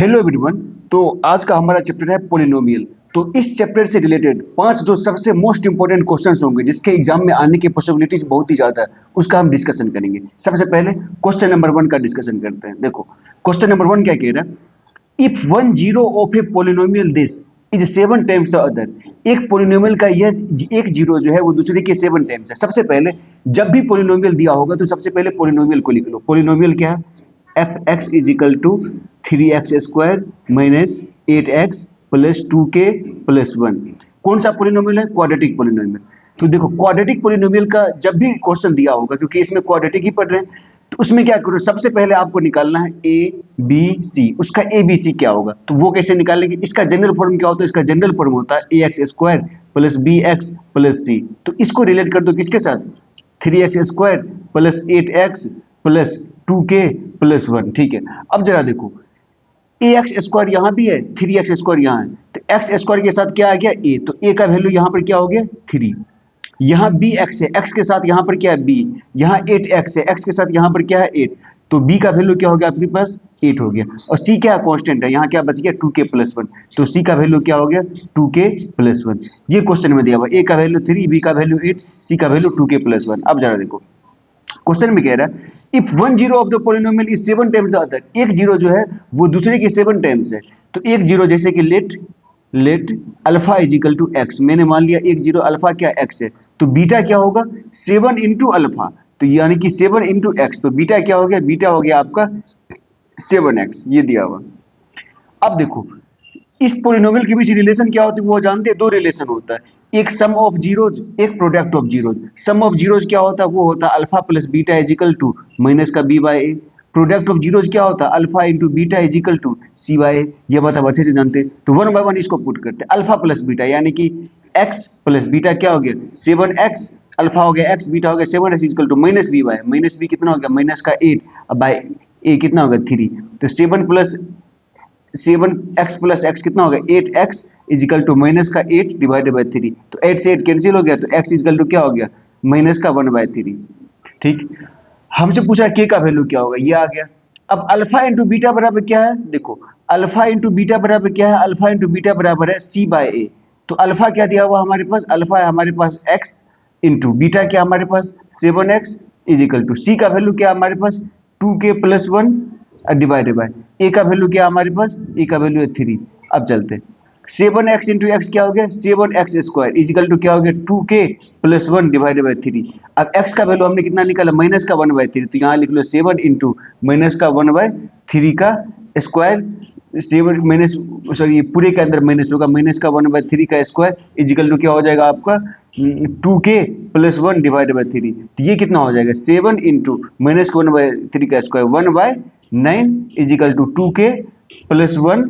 Hello everyone. तो आज का हमारा चैप्टर है पोलिनोमियल। तो इस चैप्टर से रिलेटेड 5 जो सबसे मोस्ट इंपोर्टेंट क्वेश्चंस होंगे जिसके एग्जाम में आने की पॉसिबिलिटीज बहुत ही ज्यादा है, उसका हम डिस्कशन करेंगे। सबसे पहले क्वेश्चन नंबर 1 का डिस्कशन करते हैं। देखो क्वेश्चन नंबर 1 क्या कह रहा है, if one zero of A polynomial this is 7 times the other. एक पोलिनोमियल का यह एक जीरो जो है वो दूसरे के 7 टाइम्स है। सबसे पहले जब भी पोलिनोमियल दिया होगा तो सबसे पहले पोलिनोमियल को लिख लो। पोलिनोमियल क्या है, f x is equal to 3x square minus 8x plus 2k plus 1। कौन सा पोलिनोमियल है, क्वाड्रेटिक पोलिनोमियल। तो देखो क्वाड्रेटिक पोलिनोमियल का जब भी क्वेश्चन दिया होगा, क्योंकि इसमें क्वाड्रेटिक ही पढ़ रहे हैं, तो उसमें क्या करो, सबसे पहले आपको निकालना है ए बी सी। उसका ए बी सी क्या होगा, तो वो कैसे निकालेंगे। इसका जनरल फॉर्म क्या होता है, इसका जनरल फॉर्म होता है a x square plus b x plus c. तो इसको रिलेट कर दो किसके साथ, 3x square plus 8x plus 2k plus 1। ठीक है, अब जरा देखो ए एक्स स्क्वायर यहाँ भी है, 3x स्क्वायर यहाँ है, तो एक्स स्क्वायर के साथ क्या आ गया ए, तो ए का वैल्यू यहाँ पर क्या हो गया 3। यहाँ बी एक्स है, एक्स के साथ यहाँ पर क्या है बी, यहाँ 8x है, एक्स के साथ यहाँ पर क्या है 8, तो बी का वैल्यू क्या हो गया अपने पास 8 हो गया। और सी क्या कांस्टेंट है, यहाँ क्या बच गया 2k प्लस 1, तो सी का वैल्यू क्या हो गया 2k प्लस 1। ये क्वेश्चन में दिया हुआ, ए का वैल्यू 3, बी का वैल्यू 8, सी का वैल्यू 2k प्लस 1। अब जरा देखो क्वेश्चन में कह रहा है if one zero of the polynomial is 7 times the other. एक जीरो जो है वो दूसरे के 7 टाइम्स है। तो एक जीरो जैसे कि let alpha is equal to x, मैंने मान लिया एक जीरो अल्फा क्या एक्स है, तो बीटा क्या होगा 7 इंटू अल्फा, तो यानी कि 7 इंटू एक्स, तो बीटा क्या हो गया, बीटा हो गया आपका 7x, ये दिया हुआ। अब देखो इस पोलिनोमियल के बीच रिलेशन क्या होती है वो जानते हैं, दो रिलेशन होता है, एक सम ऑफ जीरोज, एक product of zeros. Sum of zeros क्या होता है, वो होता है alpha plus beta is equal to minus का b by a. Product of zeros क्या होता है, alpha into beta is equal to C by a. ये बात आप अच्छे से जानते हैं। तो 1 बाय 1 इसको पुट करते हैं, अल्फा प्लस बीटा यानी कि एक्स प्लस बीटा क्या हो गया 7x, अल्फा हो गया x, बीटा हो गया 7x is equal to minus B by, minus B कितना हो गया माइनस का 8 बाय ए कितना होगा 3। तो 7x प्लस x कितना हो गया 8x is equal to minus का 8 डिवाइडेड बाय 3। तो 8 से 8 कैंसिल हो गया, तो x इज इक्वल टू क्या हो गया माइनस का 1/3। ठीक, हमसे पूछा k का वैल्यू क्या होगा, ये आ गया। अब अल्फा इंटू बीटा बराबर क्या है, देखो अल्फा इंटू बीटा बराबर क्या है, अल्फा इंटू बीटा बराबर है c बाय ए। तो अल्फा क्या दिया हुआ हमारे पास, अल्फा है हमारे पास x इंटू बीटा क्या हमारे पास 7x इज इक्वल टू सी का वैल्यू क्या हमारे पास 2k प्लस 1 डिवाइडेड बाय ए का वैल्यू क्या हमारे पास, ए का वैल्यू है 3। अब चलते हैं 7x इंटू एक्स क्या हो गया 7x square is equal to क्या हो गया 2k प्लस 1 डिवाइडेड बाय 3। अब x का वैल्यू हमने कितना निकाला माइनस का 1/3, तो यहाँ लिख लो 7 इंटू माइनस का 1/3 का स्क्वायर, 7 माइनस सॉरी पूरे के अंदर माइनस होगा, माइनस का 1/3 का स्क्वायर इज इक्वल टू क्या हो जाएगा आपका 2k प्लस 1 डिवाइडेड बाय 3। तो ये कितना हो जाएगा 7 इंटू माइनस का 1/3 का square 1/9 is equal to 2k plus 1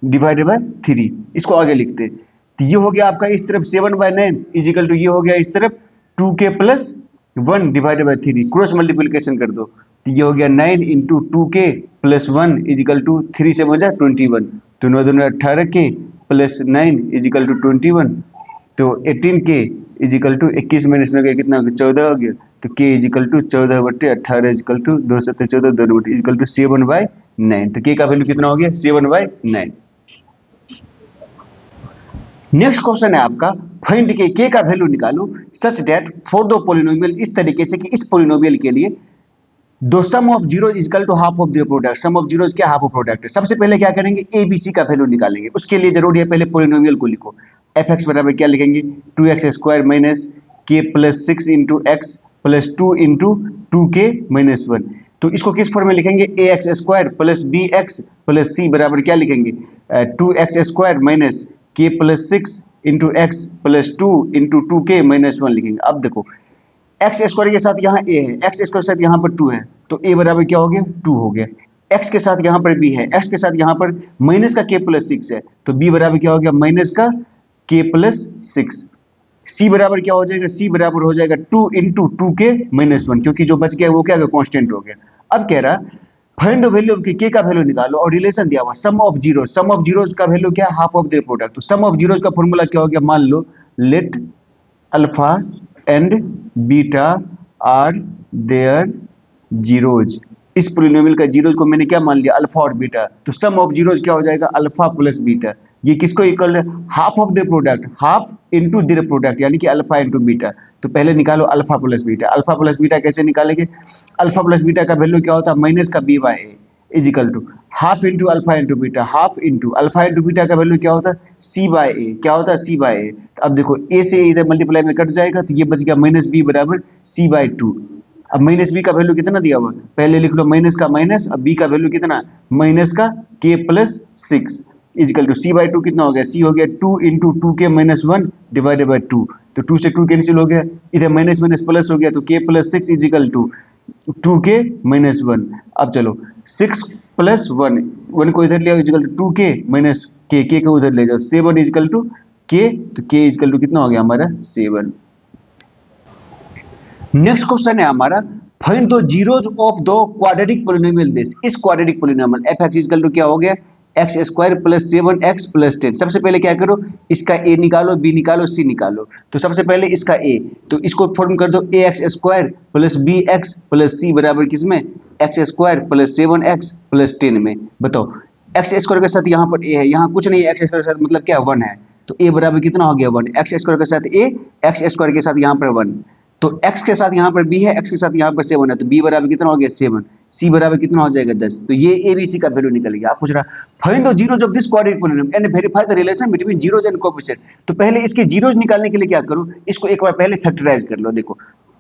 divided by 3। इसको आगे लिखते हैं, तो ये हो गया आपका इस तरफ 7/9 इज इक्वल टू ये हो गया इस तरफ 2k plus 1 divided by 3। Cross multiplication कर दो, तो ये हो गया 9 into 2k plus 1 is equal to 3 से 21, तो 9 दूनी 18k plus 9 is equal to 21, तो 18k is equal to 21 minus 9 कितना हो गया 14 हो गया, तो k is equal to 14/18 is equal to 2 7 14 2 is equal to 7/9। तो k का वैल्यू कितना हो गया 7/9। नेक्स्ट क्वेश्चन है आपका, फाइंड के का वैल्यू निकालो such that for the polynomial, इस तरीके से कि इस पोलिनोमियल के लिए दो sum of zero is equal to half of the product. Sum of zeros क्या हाफ ऑफ प्रोडक्ट है। सबसे पहले क्या करेंगे ए बी सी का वैल्यू निकालेंगे। उसके लिए जरूरी है पहले पोलिनोमियल को लिखो। एफ एक्स बराबर क्या लिखेंगे 2x square minus k plus 6 into x plus 2 into 2k minus 1। तो इसको किस फॉर्म में लिखेंगे a x square plus b x plus c बराबर क्या लिखेंगे 2x square minus k plus 6 into x plus 2 into 2k minus 1 लिखेंगे। अब देखो एक्स स्क्वायर के साथ यहाँ a है, एक्स स्क्वायर के साथ यहाँ पर 2 है, तो a बराबर क्या हो गया 2 हो गया। x के साथ यहाँ पर b है, x के साथ यहाँ पर माइनस का k प्लस 6 है, तो b बराबर क्या हो गया माइनस का k प्लस 6। c बराबर क्या हो जाएगा, c बराबर हो जाएगा 2 इंटू 2k माइनस 1, क्योंकि जो बच गया वो क्या कांस्टेंट हो गया। अब कह रहा find the value of k का वैल्यू निकालो, और रिलेशन दिया हुआ sum of zero, sum of zeros का वैल्यू क्या हाफ ऑफ देयर प्रोडक्ट। तो सम ऑफ जीरोज का फॉर्मूला क्या हो गया, मान लो let alpha and beta are their zeros, इस पोलिनोमियल का जीरोज को मैंने क्या मान लिया, अल्फा और बीटा, तो सम ऑफ जीरोज क्या हो जाएगा, अल्फा प्लस बीटा। ये किसको इक्वल है, half of the product, half into the product, यानी कि अल्फा इनटू बीटा। तो पहले निकालो alpha plus beta. Alpha plus beta कैसे निकालेंगे, अल्फा प्लस बीटा का वैल्यू क्या होता है, माइनस का b by a is equal to half into alpha into beta, half into alpha into beta का वैल्यू क्या होता है, सी बाय ए। क्या होता है, सी बाय ए। तो अब देखो ए से इधर मल्टीप्लाई में कट जाएगा, तो ये बच गया माइनस बी बराबर सी बाय टू। अब माइनस बी का वैल्यू कितना दिया हुआ, पहले लिख लो माइनस का माइनस, अब बी का वैल्यू कितना, माइनस का K plus six equal to C by two कितना हो गया, सी हो गया two into two K minus one divided by two. तो टू से टू कैंसिल हो गया, इधर माइनस माइनस प्लस हो गया, तो K plus six equal to two K minus one. अब चलो सिक्स प्लस वन, वन को इधर ले आओ is equal to two K minus के को उधर ले जाओ, सेवन इजिकल टू के, तो के इजिकल टू कितना हो गया हमारा, सेवन। नेक्स्ट क्वेश्चन है हमारा, find the zeros of the quadratic polynomial this. इस quadratic polynomial f x is equal to क्या हो गया, x square plus seven x plus ten. सबसे पहले क्या करो, इसका ए निकालो, बी निकालो, सी निकालो। तो सबसे पहले इसका ए, तो इसको फॉर्म कर दो a x square plus b x plus c बराबर किसमें, x square plus seven x plus ten में। बताओ एक्स स्क्वायर के साथ यहाँ पर ए है, यहाँ कुछ नहीं है, एक्स स्क्वायर के साथ मतलब क्या, वन है, तो ए बराबर कितना हो गया, वन। एक्स स्क्वायर के साथ ए, एक्स स्क्वायर के साथ यहाँ पर वन, तो x के साथ यहाँ पर b है, x के साथ यहाँ पर 7 है, तो b बराबर कितना हो गया 7, c बराबर कितना हो जाएगा 10। तो ये a b c का वैल्यू निकल गया। आप पूछ रहा find the zeros of this quadratic polynomial and verify the relation between zeros and coefficient. तो पहले इसके जीरोज निकालने के लिए क्या करो, इसको एक बार पहले फैक्टराइज कर लो। देखो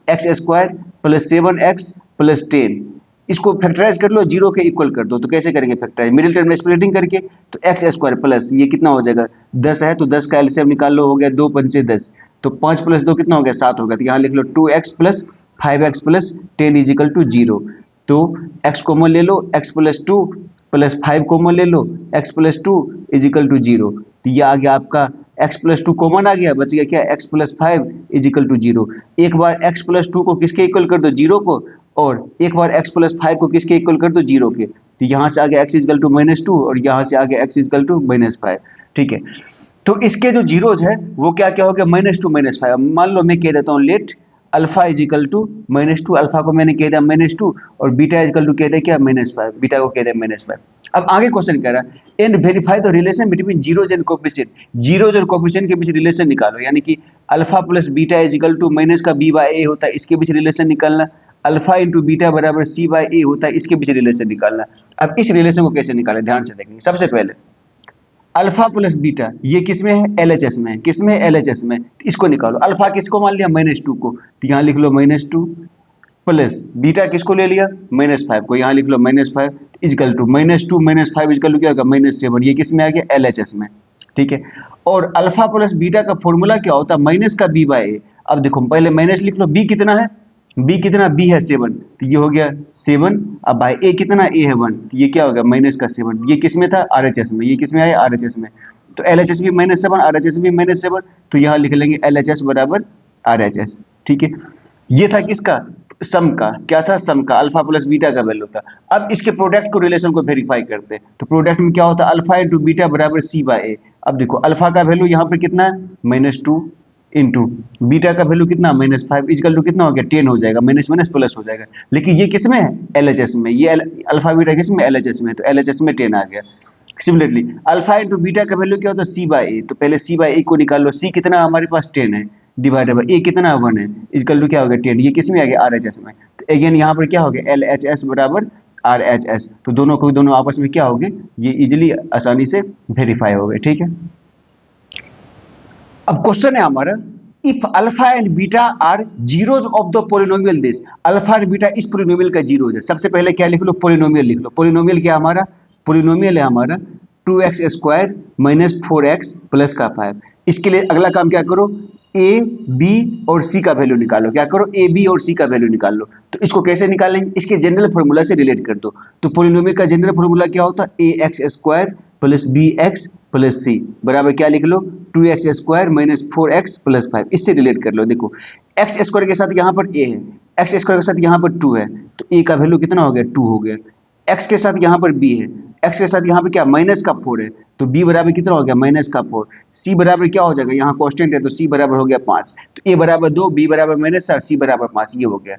x square plus seven x plus ten, इसको फैक्टराइज कर लो, जीरो के इक्वल कर दो। तो कैसे करेंगे फैक्टराइज, मिडिल टर्म में स्प्लिटिंग करके, तो एक्स स्क्वायर प्लस ये कितना हो जाएगा 10 है, तो 10 का एलसीएम निकाल लो, हो गया 2 पंचे 10, तो 5 प्लस 2 कितना हो गया 7 होगा। तो यहाँ लिख लो 2x plus 5x plus 10 equal to 0। तो x कॉमन ले लो, x प्लस 2 प्लस 5 कॉमन ले लो, x प्लस 2 इजिकल टू 0। तो ये आ गया आपका x प्लस 2 कॉमन आ गया, बच गया क्या, x प्लस 5 इजिकल टू 0। एक बार x प्लस 2 को किसके इक्वल कर दो, 0 को, और एक बार x प्लस 5 को किसके इक्वल कर दो, 0 के। तो यहाँ से आ गया x इजिकल टू -2 और यहाँ से आ गया x इजिकल टू -5। ठीक है, तो इसके जो जीरोज है वो क्या क्या हो गया, -2 -5। मान लो मैं कह देता हूँ let alpha equal to -2, alpha को मैंने कह दिया -2 और बीटा इजिकल टू कह दिया क्या, -5, बीटा को कह दिया -5। अब आगे क्वेश्चन कह रहा है and verify the relation between zeros and coefficient. Zeros और कोएफिशिएंट के बीच रिलेशन निकालो, यानी कि alpha plus beta equal to minus का b बाय a होता है, इसके बीच रिलेशन निकालना। अल्फा इंटू बीटा बराबर c बाय a होता है, इसके बीच रिलेशन निकालना। अब इस रिलेशन को कैसे निकालें, ध्यान से देखेंगे। सबसे पहले अल्फा प्लस बीटा ये किसमें है, LHS में, किसमें LHS में, इसको निकालो। अल्फा किसको मान लिया, -2 को, तो यहाँ लिख लो -2 प्लस बीटा किसको ले लिया, -5 को, यहाँ लिख लो -5 इजकल टू -2 -5 इजकल टू क्या होगा, -7। ये किस में आ गया, LHS में। ठीक है, और अल्फा प्लस बीटा का फॉर्मूला क्या होता है, माइनस का b बाय a। अब देखो पहले माइनस लिख लो, b कितना है, b कितना, b है 7, तो ये हो गया 7। अब बाय a कितना, a है 1, तो ये क्या हो गया -7। ये किस में था, RHS में, ये किस में आया, RHS में। तो LHS भी -7, RHS भी -7, तो यहाँ लिख लेंगे LHS बराबर RHS। ठीक है, ये था किसका, सम का, क्या था, सम का, अल्फा प्लस बीटा का वैल्यू था। अब इसके प्रोडक्ट को रिलेशन को वेरीफाई करते हैं, तो प्रोडक्ट में क्या होता है, अल्फा इंटू बीटा बराबर c बाय a। अब देखो अल्फा का वैल्यू यहाँ पर कितना है, -2 इंटू बीटा का वैल्यू कितना, -5 इजकल टू कितना हो गया, 10 हो जाएगा, माइनस माइनस प्लस हो जाएगा। लेकिन ये किस में है, LHS में, ये अल्फा बीटा किस में, LHS में, तो LHS में 10 आ गया। सिमिलरली अल्फा इंटू बीटा का वैल्यू क्या होता है, c बाय a। तो पहले c बाय a को निकाल लो, c कितना हमारे पास 10 है, डिवाइडेड बाय a कितना 1 है, इजकल टू क्या हो गया 10। ये किस में आ गया, RHS में। तो अगेन यहाँ पर क्या हो गया, LHS बराबर RHS। तो दोनों को दोनों आपस में क्या हो गए, ये इजिली आसानी से वेरीफाई हो गए। ठीक है, अब क्वेश्चन है हमारा, if alpha and beta are zeros of the polynomial this. Alpha और बीटा इस पोलिनोमियल का जीरोज है। सबसे पहले क्या लिख लो, पोलिनोमियल लिख लो। पोलिनोमियल क्या हमारा, पोलिनोमियल है हमारा 2x square minus 4x plus का 5। इसके लिए अगला काम क्या करो, a b और c का वैल्यू निकालो। क्या करो, a b और c का वैल्यू निकाल लो। तो इसको कैसे निकालेंगे, इसके जनरल फॉर्मूला से रिलेट कर दो। तो पोलिनोमियल का जनरल फॉर्मूला क्या होता है, ax square plus bx plus c बराबर क्या लिख लो, 2x square minus 4x plus 5। इससे रिलेट कर लो। देखो x स्क्वायर के साथ यहाँ पर a है, x स्क्वायर के साथ यहाँ पर 2 है, तो a का वैल्यू कितना हो गया, 2 हो गया। x के साथ यहाँ पर b है, x के साथ यहाँ पे क्या माइनस का 4 है, तो b बराबर कितना हो गया, माइनस का 4। c बराबर क्या हो जाएगा, यहाँ कांस्टेंट है, तो c बराबर हो गया 5। तो a बराबर 2, b बराबर -4, c बराबर 5, ये हो गया।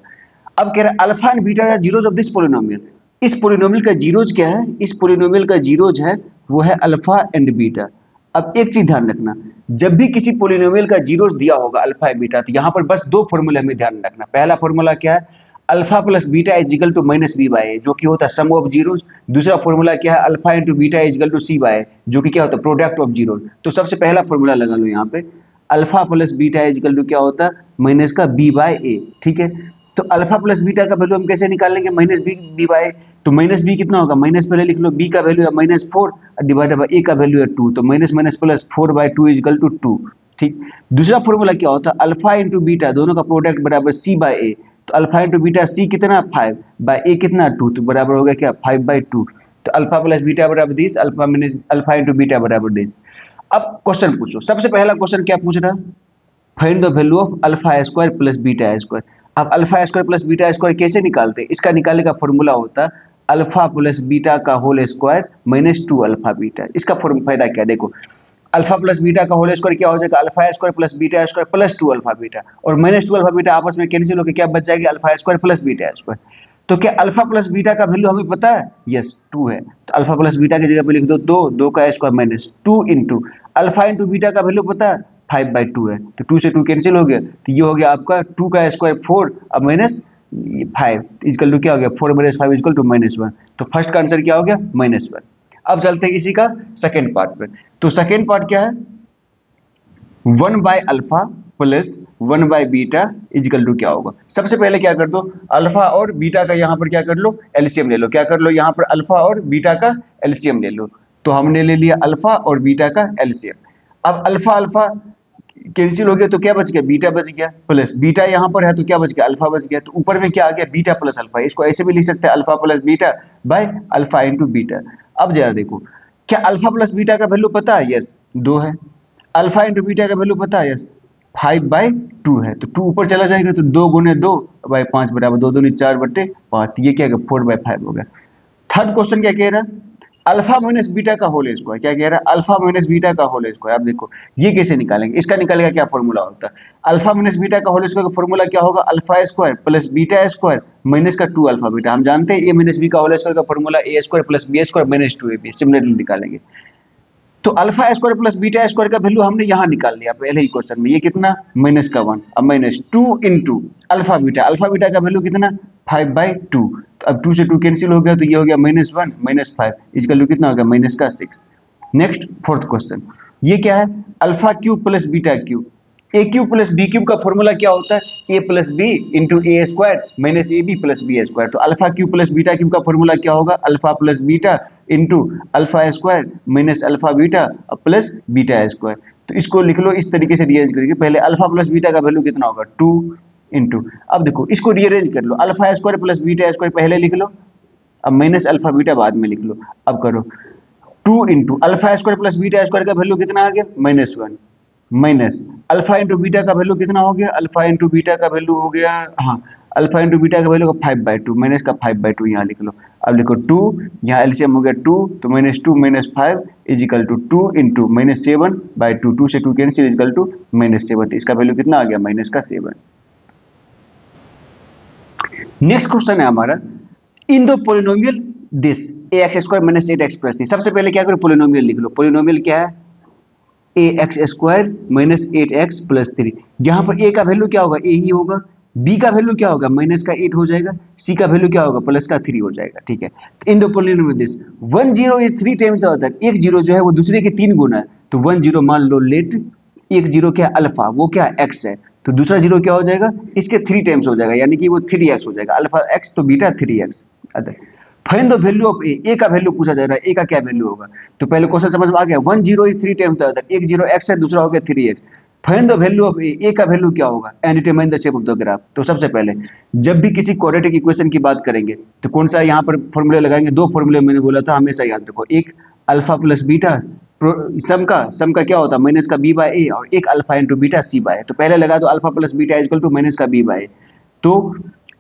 अब कह रहा है alpha and beta are zeros of this polynomial. इस पोलिनोमियल का जीरोज क्या है? इस पोलिनोमियल का जीरोज है वो है अल्फा एंड बीटा। अब एक चीज ध्यान रखना, जब भी किसी पोलिनोमियल का जीरोज दिया होगा अल्फा या बीटा, तो यहाँ पर बस दो फॉर्मूला हमें ध्यान रखना। पहला फॉर्मूला क्या है? Alpha plus beta is equal to minus B by a, जो कि होता है सम ऑफ जीरोज। दूसरा फॉर्मूला क्या है? Alpha into beta is equal to C by, जो कि क्या होता है? Product of zeros. तो सबसे पहला फॉर्मूला लगा लो यहाँ पे, alpha plus beta is equal to क्या होता है? माइनस का बी बाय ए। ठीक है, तो अल्फा प्लस बीटा का वैल्यू हम कैसे निकालेंगे? Minus B by. तो माइनस बी कितना होगा? माइनस पहले लिख लो, बी का वैल्यू है -4 डिवाइडेड बाय ए का वैल्यू है 2, तो minus minus plus 4/2 is equal to 2। ठीक, दूसरा फॉर्मूला क्या होता है? अल्फा इंटू बीटा दोनों का प्रोडक्ट बराबर सी बाय ए। तो अल्फा इंटू बीटा सी कितना? 5 बाय ए कितना? 2, तो बराबर हो गया क्या? 5/2। तो अल्फा प्लस बीटा बराबर दिस, अल्फा इंटू बीटा बराबर दिस। अब क्वेश्चन पूछो, सबसे पहला क्वेश्चन क्या पूछ रहा है? Find the value of alpha square plus beta square. अब alpha square plus beta square कैसे निकालते हैं? इसका निकालने का फॉर्मूला होता है अल्फा प्लस बीटा का whole square minus 2 alpha beta. इसका फायदा क्या है? देखो, अल्फा प्लस बीटा का होल स्क्वायर क्या हो जाएगा? Alpha square plus beta square plus 2 alpha beta, और माइनस 2 अल्फा बीटा आपस में कैंसिल होकर क्या बच जाएगी? Alpha square plus beta square. तो क्या अल्फा प्लस बीटा का वैल्यू हमें पता है? यस, 2 है। तो अल्फा प्लस बीटा की जगह पे लिख दो 2 का square minus 2 into alpha into beta का वैल्यू पता है? 5/2 है, तो 2 से 2 कैंसिल हो गया, तो ये हो गया आपका 2 का स्क्वायर 4 अब माइनस 5 इक्वल टू क्या हो गया? 4 माइनस 5 इक्वल टू -1। तो फर्स्ट का आंसर क्या हो गया? -1। अब चलते हैं इसी का सेकेंड पार्ट पे। तो सेकेंड पार्ट क्या है? 1 by alpha plus 1 by beta equal to क्या होगा? सबसे पहले क्या कर दो? अल्फा और बीटा का यहाँ पर क्या कर लो? एलसीएम ले लो। क्या कर लो? यहाँ पर अल्फा और बीटा का एलसीएम ले लो। तो हमने ले लिया अल्फा और बीटा का एलसीएम। अब अल्फा अल्फा कैंसिल हो गया, तो क्या बच गया? बीटा बच गया, प्लस बीटा यहाँ पर है तो क्या बच गया? अल्फा बच गया। तो ऊपर में क्या आ गया? Beta plus alpha. इसको ऐसे भी लिख सकते हैं alpha plus beta by alpha into beta. अब जरा देखो, क्या अल्फा प्लस बीटा का वैल्यू पता है? यस, 2 है। अल्फा इंटू बीटा का वैल्यू पता है? यस, 5/2 है। तो 2 ऊपर चला जाएगा, तो 2 गुने 2/5 बराबर 2 दूनी 4/5। ये क्या 4/5 हो गया। थर्ड क्वेश्चन क्या कह रहा है? अल्फा माइनस बीटा का होल स्क्वायर। क्या कह रहा है? अल्फा माइनस बीटा का होल स्क्वायर। अब देखो ये कैसे निकालेंगे? इसका निकालेगा क्या फॉर्मूला होता है? अल्फा माइनस बीटा का होल स्क्वायर का फॉर्मूला क्या होगा? Alpha square plus beta square minus का 2 अल्फा बीटा। हम जानते हैं ए माइनस बी का होल स्क्वायर का formula a square plus b square minus 2ab। Similarly निकालेंगे तो alpha square plus beta square का वैल्यू हमने यहाँ निकाल लिया पहले ही क्वेश्चन में। ये कितना? -1। अब -2 इंटू अल्फा बीटा का वैल्यू कितना? 5/2। तो अब 2 से 2 कैंसिल हो गया, तो ये हो गया -1 -5 इसका वैल्यू कितना हो गया? -6। नेक्स्ट फोर्थ क्वेश्चन, ये क्या है? Alpha cube plus beta cube. A cube plus b cube का फॉर्मूला क्या होता है? A plus b into a square minus a b plus b square. तो alpha cube plus beta cube का formula क्या होगा? Alpha plus beta into alpha square minus alpha beta plus beta square. तो इसको लिख लो इस तरीके से रीअरेंज करके। पहले अल्फा प्लस बीटा का वैल्यू कितना होगा? 2 इंटू, अब देखो इसको रीअरेंज कर लो, alpha square plus beta square पहले लिख लो, अब माइनस अल्फा बीटा बाद में लिख लो। अब करो 2 into alpha square plus beta square का वैल्यू कितना आ गया? -1 माइनस अल्फा इंटू बीटा का वैल्यू कितना हो गया? अल्फा इंटू बीटा का वैल्यू हो गया, हाँ, अल्फा इंटू बीटा का वैल्यू 5/2 माइनस का 5/2 यहाँ लिख लो। अब लिखो 2, यहाँ एलसीएम हो गया 2, तो -2 - 5 इज इक्वल टू 2 इंटू -7/2। 2 से 2 कैंसिल इज इक्वल टू -7। तो इसका वैल्यू कितना आ गया? -7। नेक्स्ट क्वेश्चन है हमारा, in the polynomial this ax square minus 8x plus 3। सबसे पहले क्या करो? पोलिनोमियल लिख लो। पोलिनोमियल क्या है? ax square minus 8x plus 3। यहाँ पर a का वैल्यू क्या होगा? a ही होगा। b का वैल्यू क्या होगा? -8 हो जाएगा। c का वैल्यू क्या होगा? +3 हो जाएगा। ठीक है, तो in the polynomial this 1 0 is 3 times the other. एक जीरो जो है वो दूसरे के 3 गुना है। तो 1 0 मान लो लेट, एक जीरो क्या है? अल्फा, वो क्या है? x है। तो दूसरा जीरो क्या हो जाएगा? इसके 3 टाइम्स हो जाएगा, यानी कि वो 3x हो जाएगा। अल्फा x तो beta 3x other. Find the value of a का वैल्यू पूछा जा रहा है, ए का क्या वैल्यू होगा? तो पहले क्वेश्चन समझ में आ गया। 1 0 इज 3 टाइम्स द अदर। एक जीरो x है, दूसरा हो गया 3x। Find the value of a का वैल्यू क्या होगा? And determine the shape of the graph. तो सबसे पहले जब भी किसी क्वाड्रेटिक इक्वेशन की बात करेंगे तो कौन सा यहाँ पर फॉर्मूले लगाएंगे? 2 फॉर्मूले मैंने बोला था, हमेशा याद रखो। एक अल्फा प्लस बीटा, सम का क्या होता है? माइनस का b बाय ए, और एक alpha into beta c by. तो पहले लगा दो alpha plus beta equal to minus का b बाय। तो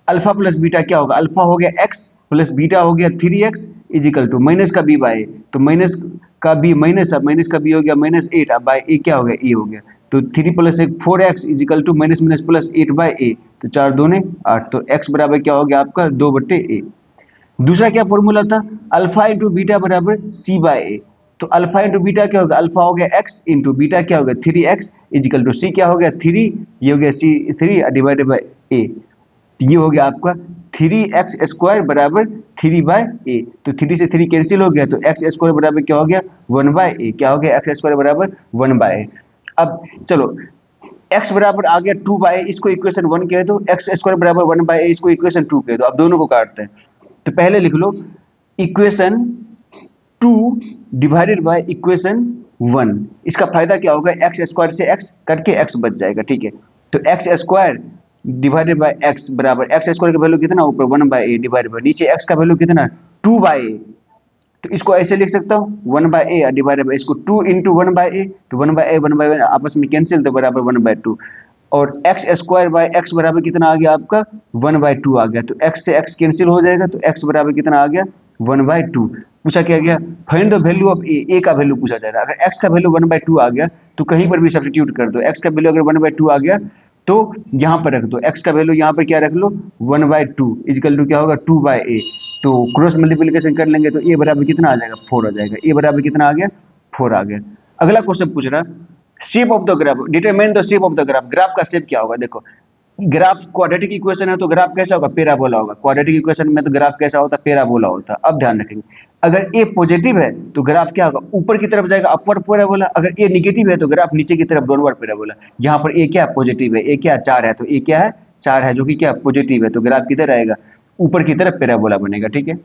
अल्फा प्लस बीटा क्या होगा? अल्फा हो गया x प्लस बीटा हो गया 3x is equal to minus का b बाय। तो माइनस का b माइनस, अब माइनस का b हो गया -8, अब बाय a क्या हो गया? a हो गया। तो 3 + 1 4x is equal to -+ +8/a। तो 4 दूने 8। तो x बराबर क्या हो गया आपका? 2/a। दूसरा क्या फॉर्मूला था, अल्फा इंटू बीटा बराबर सी बाय ए। तो अल्फा इंटू बीटा क्या होगा, अल्फा हो गया एक्स इंटू बीटा क्या हो गया 3x इजिकल टू सी क्या हो गया 3, ये हो गया सी 3 डिवाइडेड बाय ए। ये हो गया आपका 3x² बराबर 3/a। तो 3 से 3 कैंसिल हो गया, तो x² बराबर क्या हो गया 1/a। क्या हो गया x² बराबर 1/a। अब चलो x बराबर आ गया 2/a, इसको इक्वेशन 1 कह दो, x² बराबर 1/a इसको इक्वेशन 2 कह दो। अब दोनों को काटते हैं, तो पहले लिख लो इक्वेशन 2 डिवाइडेड बाय इक्वेशन 1। इसका फायदा क्या होगा, x² से x कट के x बच जाएगा, ठीक है। तो x² डिवाइडेड बाय x बराबर x² का वैल्यू कितना ऊपर 1/a डिवाइडेड बाय नीचे x का वैल्यू कितना 2/a। तो इसको ऐसे लिख सकता हूँ 1/a डिवाइडेड बाय इसको 2 इंटू 1/a, तो 1/a आपस में कैंसिल, तो बराबर 1/2। और x² बाय x बराबर कितना आ गया आपका 1/2 आ गया। तो x से x कैंसिल हो जाएगा, तो x बराबर कितना आ गया 1/2। पूछा क्या गया, find the value of a का वैल्यू पूछा जा रहा है। अगर x का वैल्यू 1/2 आ गया तो कहीं पर भी सब्स्टिट्यूट कर दो। x का वैल्यू अगर 1/2 आ गया तो यहाँ पर रख दो, x का वैल्यू यहाँ पर क्या रख लो 1/2 इजिकल टू क्या होगा 2/a। तो क्रॉस मल्टीप्लिकेशन कर लेंगे तो a बराबर कितना आ जाएगा 4 आ जाएगा। a बराबर कितना आ गया 4 आ गया। अगला क्वेश्चन पूछ रहा shape of the graph, determine the shape of the graph. Graph का शेप क्या होगा, देखो ग्राफ क्वाड्रेटिक इक्वेशन है तो ग्राफ कैसा होगा पैराबोला होगा। क्वाड्रेटिक इक्वेशन में तो ग्राफ कैसा होता है पैराबोला होता है। अब ध्यान रखेंगे, अगर ए पॉजिटिव है तो ग्राफ क्या होगा ऊपर की तरफ जाएगा अपवर्ड पैराबोला, अगर ए नेगेटिव है तो ग्राफ नीचे की तरफ डाउनवर्ड पैराबोला। यहाँ पर ए क्या पॉजिटिव है, ए क्या 4 है, तो ए क्या है 4 है जो कि क्या पॉजिटिव है, तो ग्राफ किधर आएगा ऊपर की तरफ पैराबोला बनेगा, ठीक है।